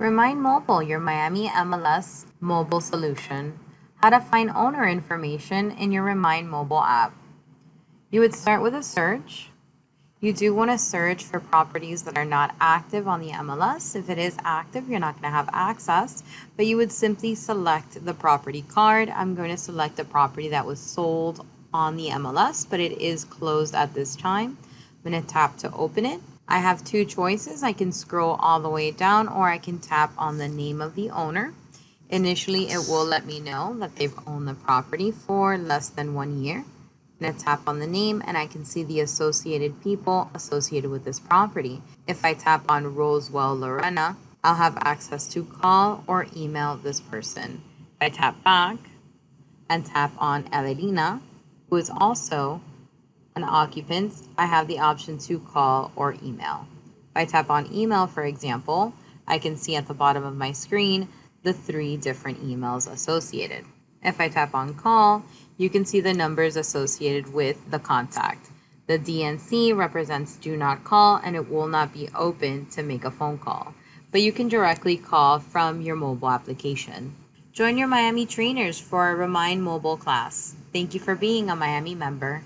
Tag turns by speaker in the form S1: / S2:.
S1: Remine Mobile, your Miami MLS mobile solution. How to find owner information in your Remine mobile app. You would start with a search. You do want to search for properties that are not active on the MLS. If it is active, you're not going to have access, but you would simply select the property card. I'm going to select a property that was sold on the MLS, but it is closed at this time. I'm going to tap to open it. I have two choices. I can scroll all the way down, or I can tap on the name of the owner. Initially, it will let me know that they've owned the property for less than 1 year. I'm going to tap on the name and I can see the associated people associated with this property. If I tap on Rosewell Lorena, I'll have access to call or email this person. If I tap back and tap on Evelina, who is also an occupant, I have the option to call or email. If I tap on email, for example, I can see at the bottom of my screen the 3 different emails associated. If I tap on call, you can see the numbers associated with the contact. The DNC represents do not call, and it will not be open to make a phone call, but you can directly call from your mobile application. Join your Miami trainers for a Remine mobile class. Thank you for being a Miami member.